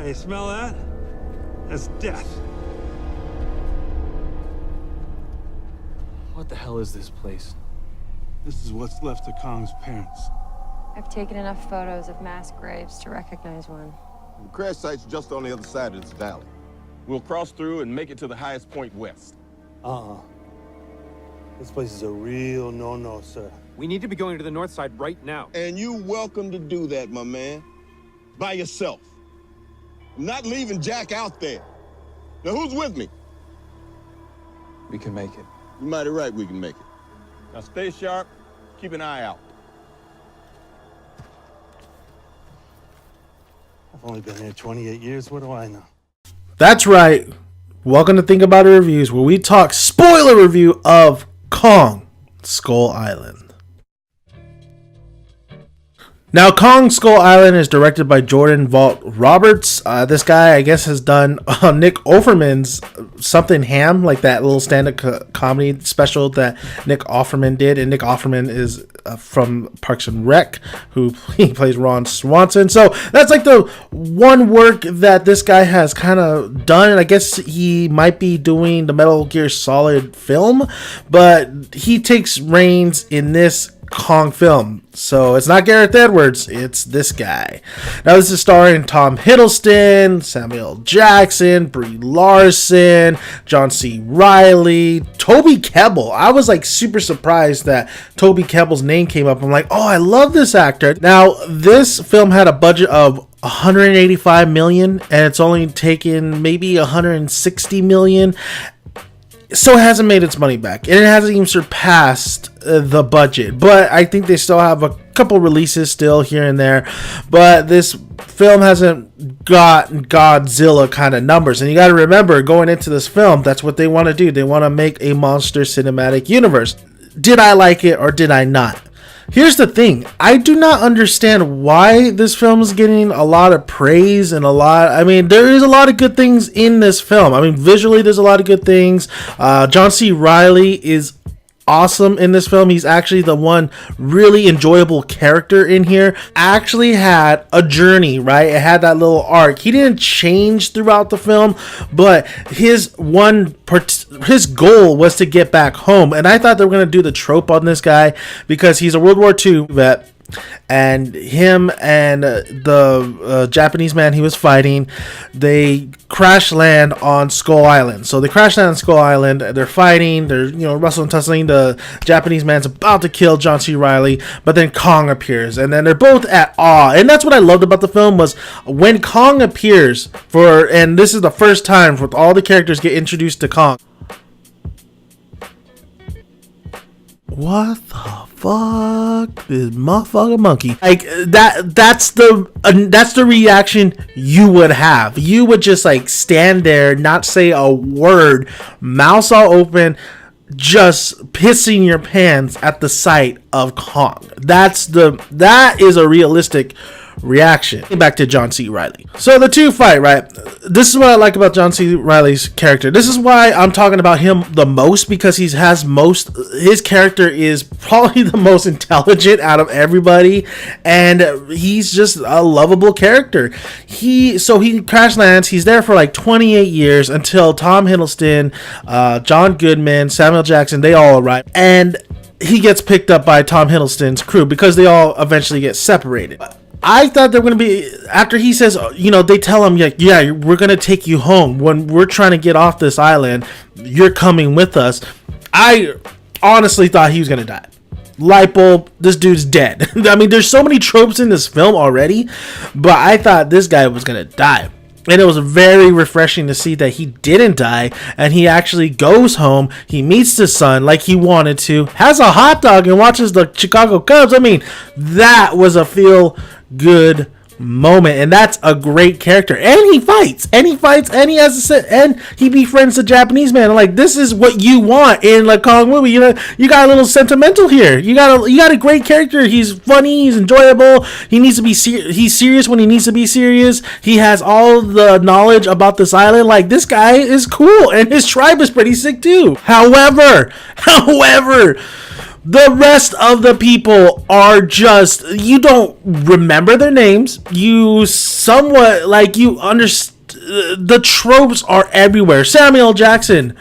Yeah, you smell that? That's death. What the hell is this place? This is what's left of Kong's parents. I've taken enough photos of mass graves to recognize one. The crash site's just on the other side of this valley. We'll cross through and make it to the highest point west. This place is a real no-no, sir. We need to be going to the north side right now. And you welcome to do that, my man. By yourself. I'm not leaving Jack out there. Now, who's with me? We can make it. You're mighty right we can make it. Now, stay sharp. Keep an eye out. I've only been here 28 years. What do I know? That's right. Welcome to Think About It Reviews, where we talk spoiler review of Kong Skull Island. Now, Kong Skull Island is directed by Jordan Vogt Roberts. This guy, I guess, has done Nick Offerman's Something Ham, like that little stand-up comedy special that Nick Offerman did. And Nick Offerman is from Parks and Rec, he plays Ron Swanson. So that's like the one work that this guy has kind of done. And I guess he might be doing the Metal Gear Solid film, but he takes reins in this Kong film. So it's not Gareth Edwards, it's this guy. Now this is starring Tom Hiddleston, Samuel Jackson, Brie Larson, John C. Reilly, Toby Kebbell. I was like super surprised that Toby Kebbell's name came up. I'm like, oh, I love this actor. Now this film had a budget of 185 million and it's only taken maybe 160 million. So it hasn't made its money back, and it hasn't even surpassed the budget. But I think they still have a couple releases still here and there. But this film hasn't got Godzilla kind of numbers. And you got to remember, going into this film, that's what they want to do. They want to make a monster cinematic universe. Did I like it or did I not? Here's the thing. I do not understand why this film is getting a lot of praise and there is a lot of good things in this film. I mean, visually, there's a lot of good things. John C. Reilly is awesome in this film. He's actually the one really enjoyable character in here. Actually had a journey, right? It had that little arc. He didn't change throughout the film, but his goal was to get back home. And I thought they were going to do the trope on this guy because he's a World War II vet. And him and the Japanese man he was fighting, they crash land on Skull Island. So they crash land on Skull Island. They're fighting. They're wrestling, tussling. The Japanese man's about to kill John C. Reilly, but then Kong appears, and then they're both at awe. And that's what I loved about the film was when Kong appears and this is the first time for all the characters get introduced to Kong. What the fuck, this motherfucking monkey? Like that's the reaction you would have. You would just like stand there, not say a word, mouth all open, just pissing your pants at the sight of Kong. That is a realistic reaction. Back to John C. Reilly. So the two fight, right? This is what I like about John C. Reilly's character. This is why I'm talking about him the most, because his character is probably the most intelligent out of everybody, and he's just a lovable character. He crash lands. He's there for like 28 years until Tom Hiddleston, John Goodman, Samuel Jackson, they all arrive, and he gets picked up by Tom Hiddleston's crew because they all eventually get separated. I thought they were going to be, after he says, they tell him, yeah, we're going to take you home. When we're trying to get off this island, you're coming with us. I honestly thought he was going to die. Light bulb, this dude's dead. I mean, there's so many tropes in this film already, but I thought this guy was going to die. And it was very refreshing to see that he didn't die, and he actually goes home. He meets his son like he wanted to, has a hot dog, and watches the Chicago Cubs. I mean, that was a feel-good moment, and that's a great character. And he fights, and he has and he befriends the Japanese man. Like, this is what you want in a Kong movie. You got a little sentimental here. You got a great character. He's funny. He's enjoyable. He needs to be he's serious when he needs to be serious. He has all the knowledge about this island. Like, this guy is cool, and his tribe is pretty sick too. However, The rest of the people are just, you don't remember their names. You somewhat, like, you understand. The tropes are everywhere. Samuel Jackson,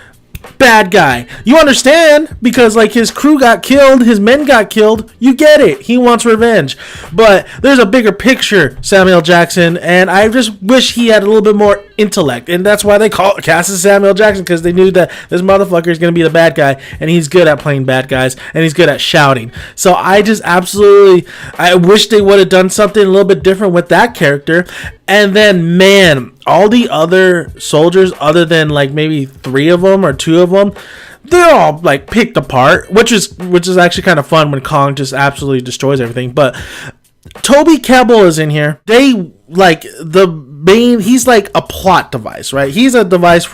bad guy. You understand because, like, his crew got killed, his men got killed. You get it. He wants revenge. But there's a bigger picture, Samuel Jackson, and I just wish he had a little bit more intellect. And that's why they casted Samuel Jackson, because they knew that this motherfucker is going to be the bad guy, and he's good at playing bad guys, and he's good at shouting. So I just absolutely, I wish they would have done something a little bit different with that character. And then, man, all the other soldiers, other than like maybe 3 of them or 2 of them, they're all like picked apart, which is actually kind of fun when Kong just absolutely destroys everything. But Toby Kebbell is in here. They like the main, he's like a plot device, right? He's a device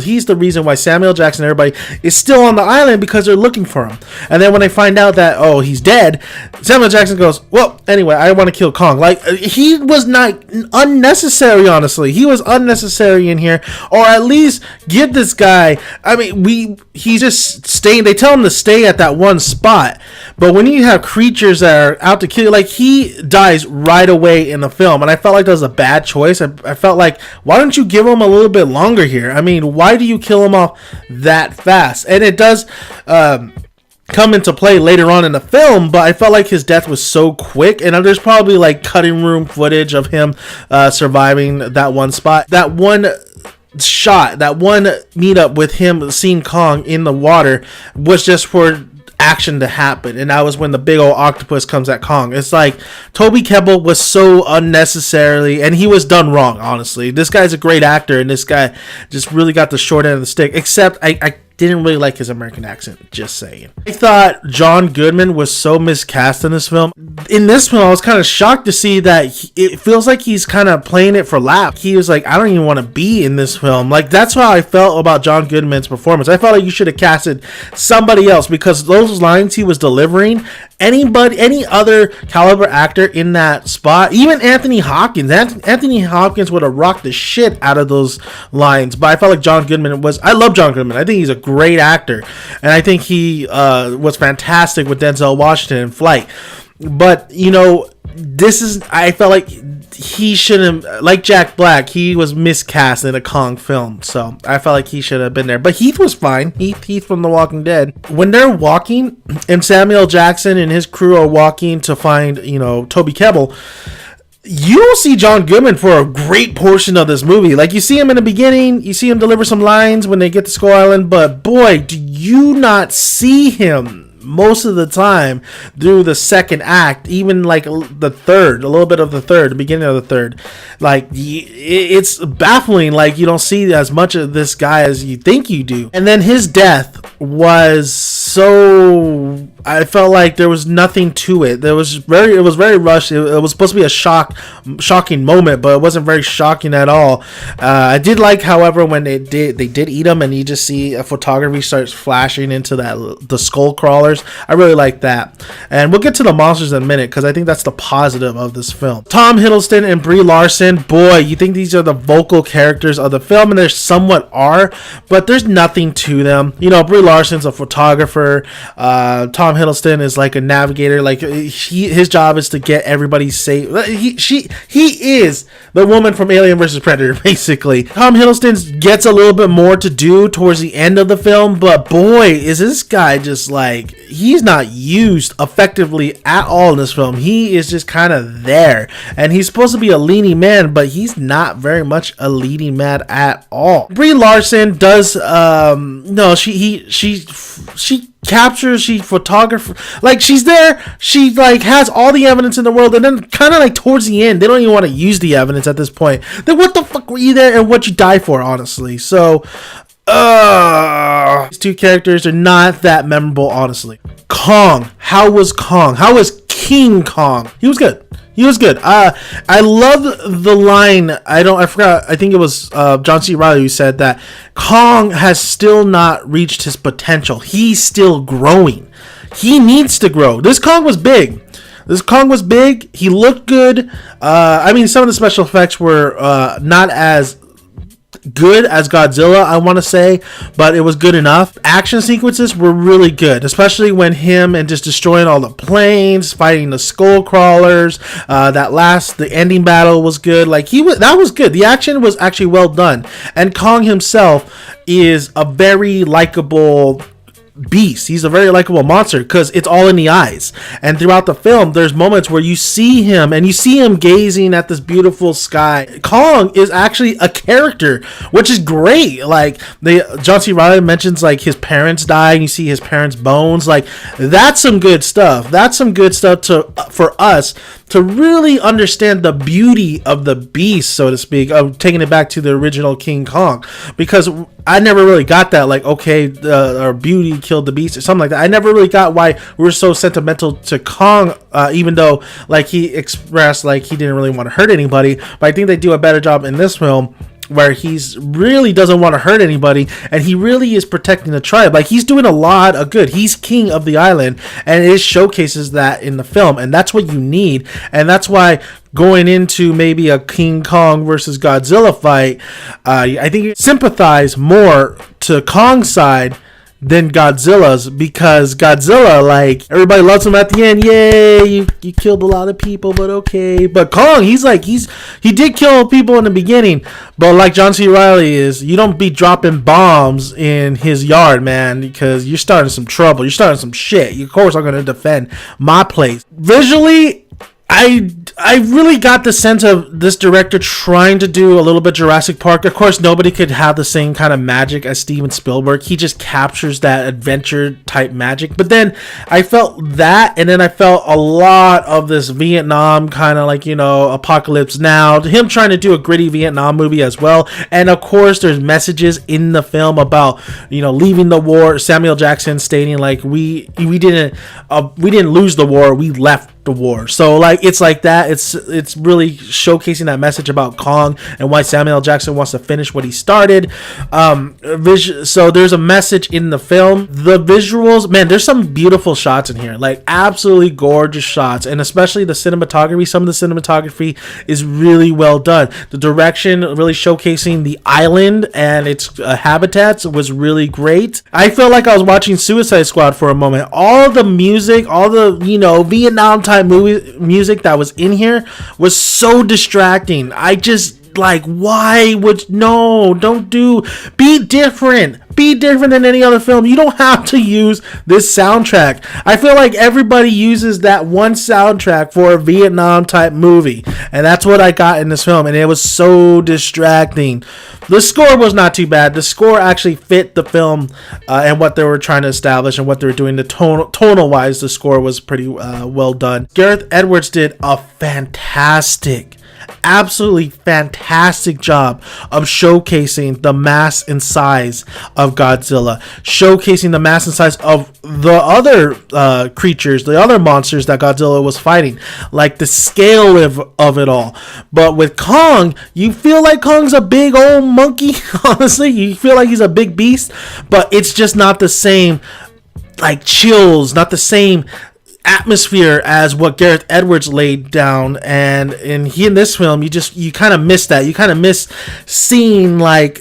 he's the reason why Samuel Jackson and everybody is still on the island, because they're looking for him. And then when they find out that, oh, he's dead, Samuel Jackson goes, well, anyway, I want to kill Kong. Like, he was not unnecessary, honestly. He was unnecessary in here, or at least give this guy, I mean, he's just staying, they tell him to stay at that one spot. But when you have creatures that are out to kill you, like, he dies right away in the film, and I felt like that was a bad choice. I felt like, why don't you give him a little bit longer here? I mean, why do you kill him off that fast? And it does come into play later on in the film, but I felt like his death was so quick, and there's probably like cutting room footage of him surviving that one spot. That one shot, that one meetup with him seeing Kong in the water was just for action to happen, and that was when the big old octopus comes at Kong. It's like Toby Kebbell was so unnecessarily, and he was done wrong, honestly. This guy's a great actor, and this guy just really got the short end of the stick, except I didn't really like his American accent, just saying. I thought John Goodman was so miscast in this film. In this film, I was kind of shocked to see that it feels like he's kind of playing it for laughs. He was like, I don't even want to be in this film. Like, that's how I felt about John Goodman's performance. I felt like you should have casted somebody else, because those lines he was delivering, any other caliber actor in that spot, even Anthony Hopkins would have rocked the shit out of those lines. But I felt like John Goodman I love John Goodman. I think he's a great actor, and I think he was fantastic with Denzel Washington in Flight. But, you know, I felt like he shouldn't, like Jack Black, he was miscast in a Kong film, so I felt like he should have been there. But Heath was fine. Heath from The Walking Dead. When they're walking, and Samuel Jackson and his crew are walking to find, you know, Toby Kebbell, you don't see John Goodman for a great portion of this movie. Like, you see him in the beginning, you see him deliver some lines when they get to Skull Island, but boy, do you not see him most of the time through the second act, even like the third, a little bit of the third, the beginning of the third. Like, it's baffling. Like, you don't see as much of this guy as you think you do. And then his death was so, I felt like there was nothing to it. It was very rushed. It was supposed to be a shocking moment, but it wasn't very shocking at all. I did like, however, when they did eat him, and you just see a photography starts flashing into the skull crawlers. I really like that. And we'll get to the monsters in a minute, because I think that's the positive of this film. Tom Hiddleston and Brie Larson, boy, you think these are the vocal characters of the film, and they somewhat are, but there's nothing to them. You know, Brie Larson's a photographer. Tom Hiddleston is like a navigator. Like, his job is to get everybody safe. He is the woman from Alien vs. Predator, basically. Tom Hiddleston gets a little bit more to do towards the end of the film, but boy, is this guy just like, he's not used effectively at all in this film. He is just kind of there, and he's supposed to be a leading man, but he's not very much a leading man at all. Brie Larson does she captures, she photographer, like, she's there, she like has all the evidence in the world, and then kind of like towards the end, they don't even want to use the evidence at this point. Then what the fuck were you there, and what you die for, honestly? So these two characters are not that memorable, honestly. Kong, how was King Kong? He was good. I love the line. I forgot. I think it was John C. Reilly who said that Kong has still not reached his potential. He's still growing. He needs to grow. This Kong was big. He looked good. I mean, some of the special effects were not as good as Godzilla, I want to say, but it was good enough. Action sequences were really good, especially when him and just destroying all the planes, fighting the skull crawlers. The ending battle was good. That was good. The action was actually well done, and Kong himself is a very likable beast. He's a very likable monster because it's all in the eyes. And throughout the film, there's moments where you see him and you see him gazing at this beautiful sky. Kong is actually a character, which is great. Like John C. Reilly mentions like his parents died and you see his parents' bones. Like that's some good stuff. That's some good stuff for us to really understand the beauty of the beast, so to speak, of taking it back to the original King Kong, because I never really got that, like, okay, our beauty killed the beast or something like that. I never really got why we're so sentimental to Kong, even though like he expressed like he didn't really want to hurt anybody. But I think they do a better job in this film where he's really doesn't want to hurt anybody, and he really is protecting the tribe. Like he's doing a lot of good. He's king of the island, and it showcases that in the film, and that's what you need. And that's why going into maybe a King Kong versus Godzilla fight, I think you sympathize more to Kong's side than Godzilla's, because Godzilla, like, everybody loves him at the end. Yay, you killed a lot of people, but okay. But Kong, he did kill people in the beginning, but like John C. Reilly is, you don't be dropping bombs in his yard, man, because you're starting some trouble. You're starting some shit. You, of course, are going to defend my place. Visually, I really got the sense of this director trying to do a little bit Jurassic Park. Of course, nobody could have the same kind of magic as Steven Spielberg. He just captures that adventure type magic. But then I felt that, and then I felt a lot of this Vietnam kind of like, Apocalypse Now. Him trying to do a gritty Vietnam movie as well. And of course, there's messages in the film about, leaving the war. Samuel Jackson stating like we didn't lose the war, we left the war. So like it's like that. It's really showcasing that message about Kong and why Samuel Jackson wants to finish what he started. So there's a message in the film. The visuals, man, there's some beautiful shots in here, like absolutely gorgeous shots, and especially the cinematography. Some of the cinematography is really well done. The direction really showcasing the island and its habitats was really great. I felt like I was watching Suicide Squad for a moment. All the music, all the Vietnam type movie music that was in here was so distracting. I just like, why would be different than any other film. You don't have to use this soundtrack. I feel like everybody uses that one soundtrack for a Vietnam type movie, and that's what I got in this film, and it was so distracting. The score was not too bad. The score actually fit the film and what they were trying to establish and what they were doing. The tonal wise, the score was pretty well done. Gareth Edwards did a absolutely fantastic job of showcasing the mass and size of Godzilla, showcasing the mass and size of the other creatures, the other monsters that Godzilla was fighting, like the scale of it all. But with Kong, you feel like Kong's a big old monkey. Honestly, you feel like he's a big beast, but it's just not the same, like, chills, not the same atmosphere as what Gareth Edwards laid down. And in this film, you kind of miss that. You kind of miss seeing, like,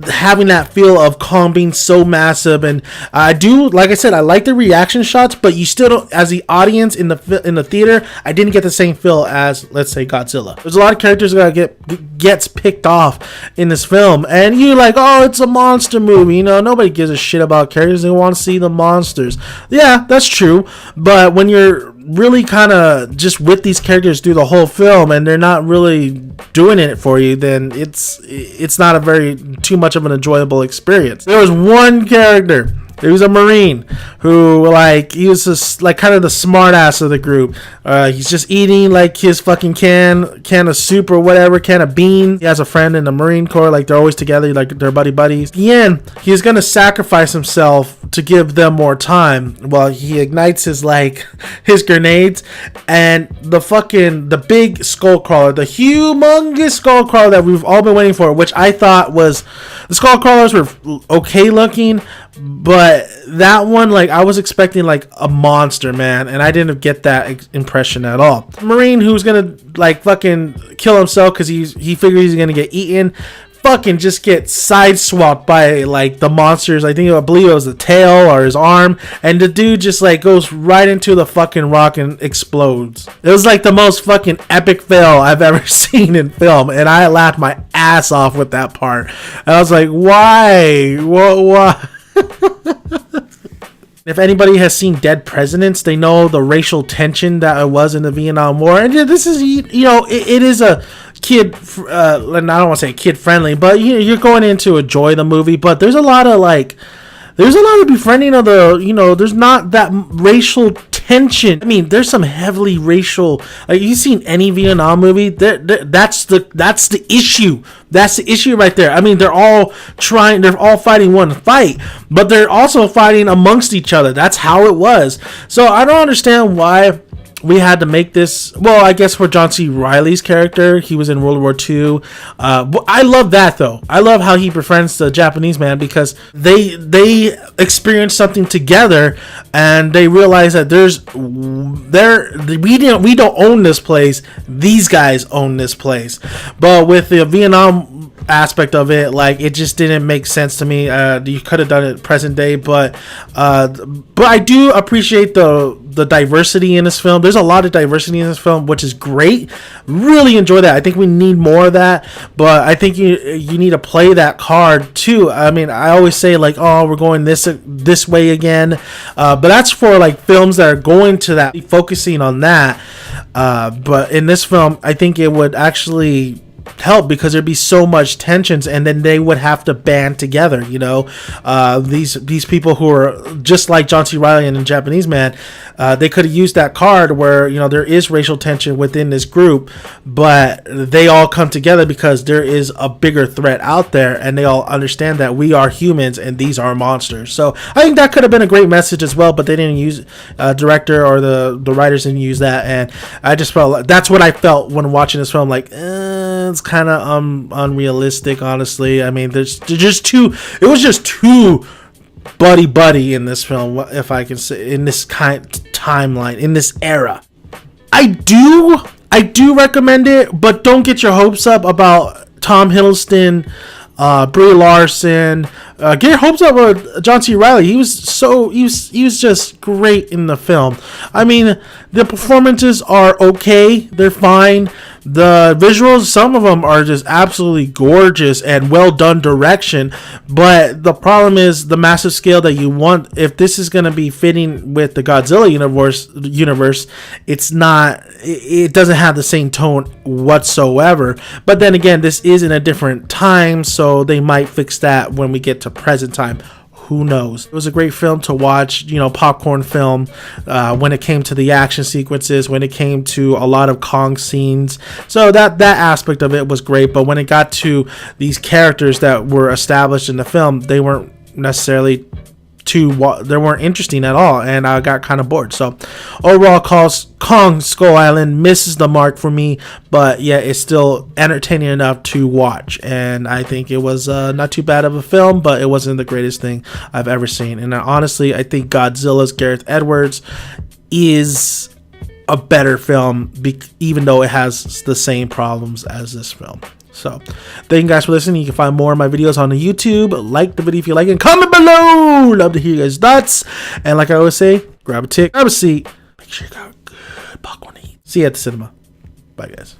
having that feel of Kong being so massive. And I do, like I said, I like the reaction shots, but you still don't, as the audience in the theater, I didn't get the same feel as, let's say, Godzilla. There's a lot of characters that gets picked off in this film, and you're like, oh, it's a monster movie. Nobody gives a shit about characters. They want to see the monsters. Yeah, that's true. But when you're really kind of just with these characters through the whole film and they're not really doing it for you, then it's not a very too much of an enjoyable experience. There was one character. He was a Marine who, like, he was just, like, kind of the smart ass of the group. He's just eating, like, his fucking can of soup or whatever, can of beans. He has a friend in the Marine Corps, like, they're always together, like, they're buddies. At the end, he's gonna sacrifice himself to give them more time while he ignites his grenades, and the big skull crawler, the humongous skull crawler that we've all been waiting for, which I thought was, the skull crawlers were okay looking, but that one, like, I was expecting, like, a monster, man, and I didn't get that impression at all. Marine who's gonna, like, fucking kill himself because he figures he's gonna get eaten, fucking just get sideswiped by like the monsters. I believe it was the tail or his arm, and the dude just like goes right into the fucking rock and explodes. It was like the most fucking epic fail I've ever seen in film, and I laughed my ass off with that part. And I was like, why? What? If anybody has seen Dead Presidents, they know the racial tension that it was in the Vietnam War. And this is, it is a kid, I don't want to say kid friendly, but you're going in to enjoy the movie. But there's a lot of befriending of there's not that racial tension. I mean, there's some heavily racial, like, you've seen any Vietnam movie, that's the issue. That's the issue right there. I mean, they're all fighting one fight, but they're also fighting amongst each other. That's how it was. So I don't understand why we had to make this. Well, I guess for John C. Reilly's character, he was in World War II. I love that though. I love how he befriends the Japanese man, because they experience something together, and they realize that we don't own this place. These guys own this place. But with the Vietnam aspect of it, like, it just didn't make sense to me. You could have done it present day, but I do appreciate the diversity in this film. There's a lot of diversity in this film, which is great. Really enjoy that. I think we need more of that, but I think you need to play that card too. I mean, I always say like, oh, we're going this way again, but that's for like films that are going to that, focusing on that. But in this film, I think it would actually help, because there'd be so much tensions, and then they would have to band together. These people who are just like John C. Reilly and the Japanese man, they could have used that card where there is racial tension within this group, but they all come together because there is a bigger threat out there, and they all understand that we are humans and these are monsters. So I think that could have been a great message as well, but they didn't use director or the writers didn't use that, and I just felt like that's what I felt when watching this film. Like, it's kind of unrealistic, honestly. I mean, it was just too buddy in this film, if I can say, in this timeline, in this era. I do recommend it, but don't get your hopes up about Tom Hiddleston, Brie Larson. Get your hopes up about John C. Reilly. He was just great in the film. I mean, the performances are okay. They're fine. The visuals, some of them are just absolutely gorgeous and well done direction. But the problem is the massive scale that you want. If this is going to be fitting with the Godzilla universe, it's not. It doesn't have the same tone whatsoever. But then again, this is in a different time, so they might fix that when we get to present time. Who knows? It was a great film to watch, popcorn film, when it came to the action sequences, when it came to a lot of Kong scenes. So that aspect of it was great. But when it got to these characters that were established in the film, they weren't necessarily they weren't interesting at all, and I got kind of bored. So overall, Kong Skull Island misses the mark for me, but yeah, it's still entertaining enough to watch, and I think it was not too bad of a film, but it wasn't the greatest thing I've ever seen. And honestly, I think Godzilla's Gareth Edwards is a better film, even though it has the same problems as this film. So, thank you guys for listening. You can find more of my videos on the YouTube. Like the video if you like, and comment below. Love to hear you guys' thoughts. And like I always say, grab a tick, grab a seat. Make sure you got good popcorn to eat. See you at the cinema. Bye, guys.